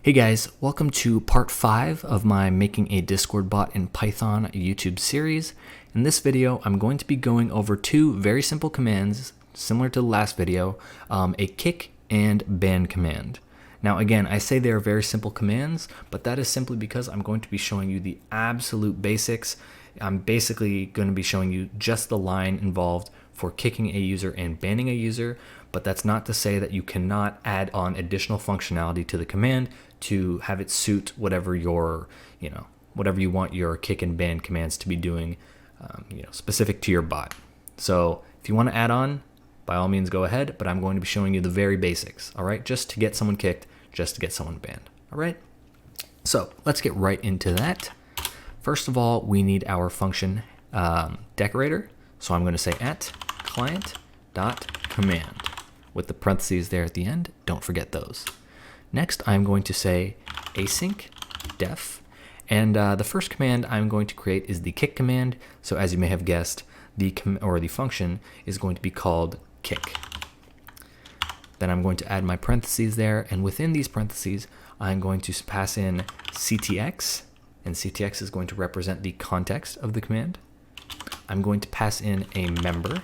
Hey guys, welcome to part 5 of my Making a Discord Bot in Python YouTube series. In this video, I'm going to be going over two very simple commands, similar to the last video, a kick and ban command. Now again, I say they are very simple commands, but that is simply because I'm going to be showing you the absolute basics. I'm basically going to be showing you just the line involved for kicking a user and banning a user, but that's not to say that you cannot add on additional functionality to the command to have it suit whatever your, whatever you want your kick and ban commands to be doing, specific to your bot. So if you want to add on, by all means go ahead, but I'm going to be showing you the very basics, all right? Just to get someone kicked, just to get someone banned, all right? So let's get right into that. First of all, we need our function decorator. So I'm going to say at client.command with the parentheses there at the end. Don't forget those. Next, I'm going to say async def. And the first command I'm going to create is the kick command. So as you may have guessed, the function is going to be called kick. Then I'm going to add my parentheses there. And within these parentheses, I'm going to pass in ctx. And ctx is going to represent the context of the command. I'm going to pass in a member.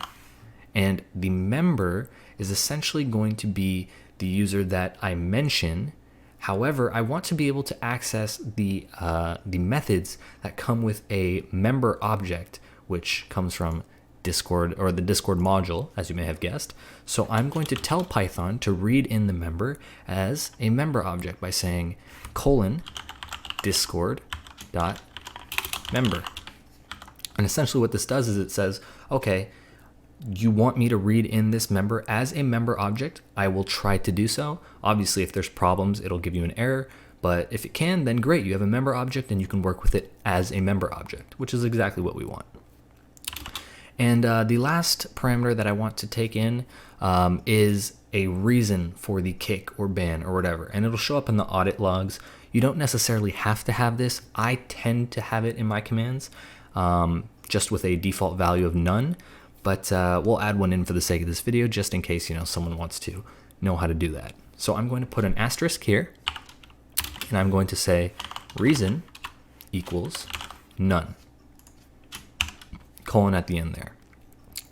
And the member is essentially going to be the user that I mention. However, I want to be able to access the methods that come with a member object, which comes from Discord or the Discord module, as you may have guessed. So I'm going to tell Python to read in the member as a member object by saying Discord.member. And essentially what this does is it says, okay, you want me to read in this member as a member object? I will try to do so. Obviously, if there's problems, it'll give you an error. But if it can, then great. You have a member object and you can work with it as a member object, which is exactly what we want. And the last parameter that I want to take in is a reason for the kick or ban or whatever. And it'll show up in the audit logs. You don't necessarily have to have this. I tend to have it in my commands just with a default value of none. But we'll add one in for the sake of this video, just in case someone wants to know how to do that. So I'm going to put an asterisk here, and I'm going to say reason equals none, colon at the end there.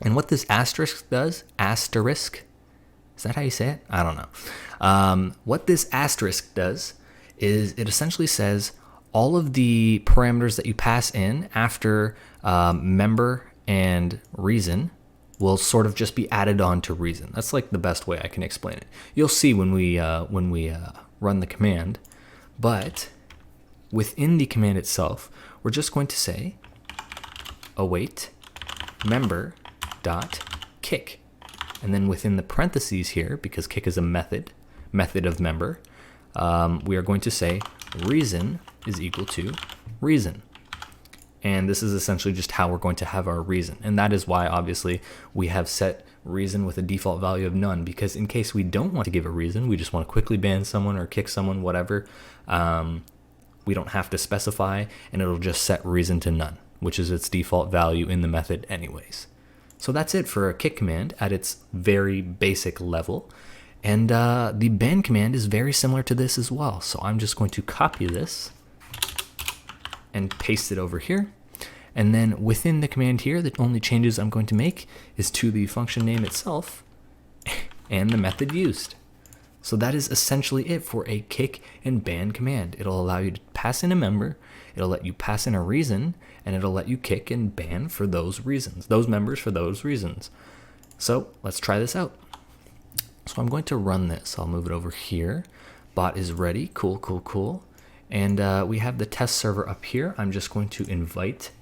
And what this asterisk does, is that how you say it? I don't know. What this asterisk does is it essentially says all of the parameters that you pass in after member and reason will sort of just be added on to reason. That's like the best way I can explain it. You'll see when we run the command, but within the command itself, we're just going to say await member dot kick, and then within the parentheses here, because kick is a method of member, we are going to say reason is equal to reason. And this is essentially just how we're going to have our reason. And that is why, obviously, we have set reason with a default value of none, because in case we don't want to give a reason, we just want to quickly ban someone or kick someone, whatever, we don't have to specify, and it'll just set reason to none, which is its default value in the method anyways. So that's it for a kick command at its very basic level. And the ban command is very similar to this as well. So I'm just going to copy this and paste it over here. And then within the command here, the only changes I'm going to make is to the function name itself and the method used. So that is essentially it for a kick and ban command. It'll allow you to pass in a member, it'll let you pass in a reason, and it'll let you kick and ban for those reasons, those members for those reasons. So let's try this out. So I'm going to run this. I'll move it over here. Bot is ready. Cool, cool, cool. And we have the test server up here. I'm just going to invite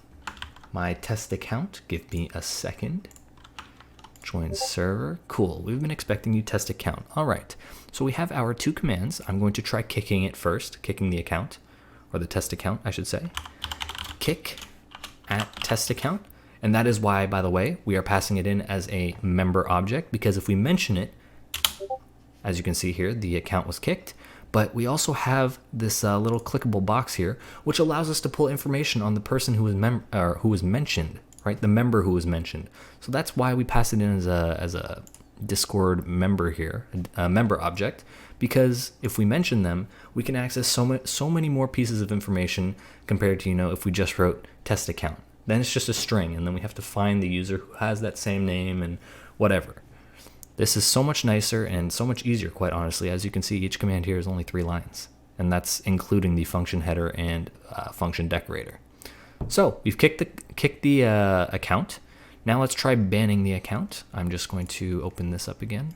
my test account. Give me a second. Join server. Cool. We've been expecting you test account. All right. So we have our two commands. I'm going to try kicking it first, kicking the account, or the test account, I should say. Kick at test account. And that is why, by the way, we are passing it in as a member object, because if we mention it, as you can see here, the account was kicked. But we also have this little clickable box here, which allows us to pull information on the person who was mentioned, right? The member who was mentioned. So that's why we pass it in as a Discord member here, a member object, because if we mention them, we can access so many more pieces of information compared to, if we just wrote test account. Then it's just a string, and then we have to find the user who has that same name and whatever. This is so much nicer and so much easier, quite honestly. As you can see, each command here is only 3 lines, and that's including the function header and function decorator. So we've kicked the account. Now let's try banning the account. I'm just going to open this up again.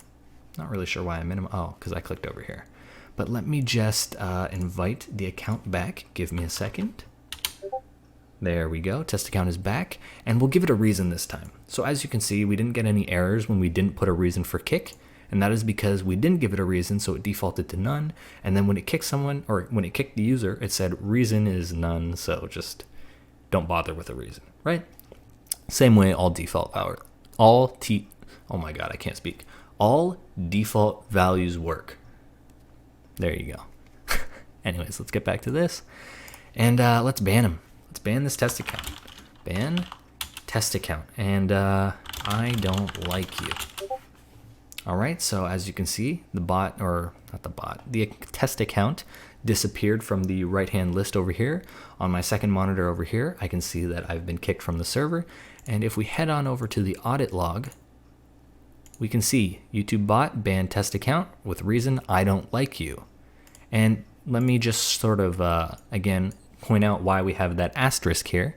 Not really sure why I'm in. Oh, because I clicked over here. But let me just invite the account back. Give me a second. There we go. Test account is back, and we'll give it a reason this time. So as you can see, we didn't get any errors when we didn't put a reason for kick, and that is because we didn't give it a reason, so it defaulted to none. And then when it kicked someone, or when it kicked the user, it said reason is none, so just don't bother with a reason, right? Same way all default all default values work. There you go. Anyways, let's get back to this, and let's ban him. Let's ban this test account. Ban test account, and I don't like you. All right, so as you can see, the test account disappeared from the right-hand list over here. On my second monitor over here, I can see that I've been kicked from the server. And if we head on over to the audit log, we can see YouTube bot ban test account with reason I don't like you. And let me just sort of, again, point out why we have that asterisk here.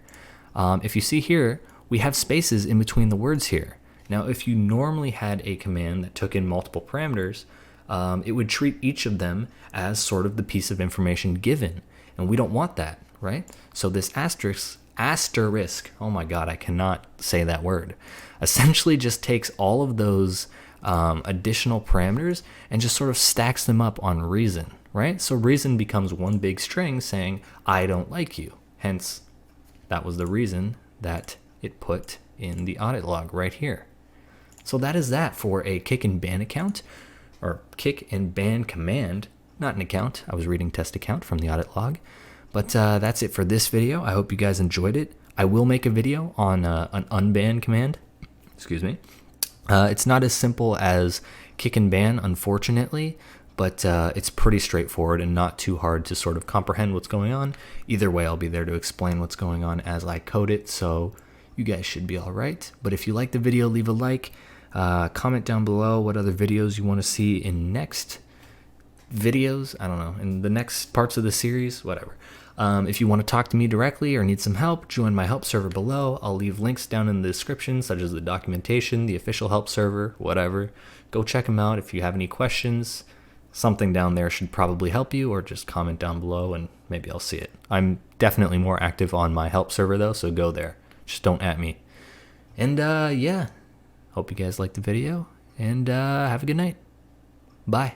If you see here, we have spaces in between the words here. Now, if you normally had a command that took in multiple parameters, it would treat each of them as sort of the piece of information given, and we don't want that, right? So this asterisk, oh my god, I cannot say that word, essentially just takes all of those additional parameters and just sort of stacks them up on reason, right? So reason becomes one big string saying, I don't like you. Hence, that was the reason that it put in the audit log right here. So that is that for a kick and ban account, or kick and ban command, not an account. I was reading test account from the audit log. But that's it for this video. I hope you guys enjoyed it. I will make a video on an unban command. Excuse me. It's not as simple as kick and ban, unfortunately, but it's pretty straightforward and not too hard to sort of comprehend what's going on. Either way, I'll be there to explain what's going on as I code it, so you guys should be all right. But if you like the video, leave a like. Comment down below what other videos you want to see in next videos. I don't know, in the next parts of the series, whatever. If you want to talk to me directly or need some help, join my help server below. I'll leave links down in the description, such as the documentation, the official help server, whatever. Go check them out. If you have any questions, something down there should probably help you, or just comment down below and maybe I'll see it. I'm definitely more active on my help server though, so go there. Just don't at me. And yeah, hope you guys liked the video, and have a good night. Bye.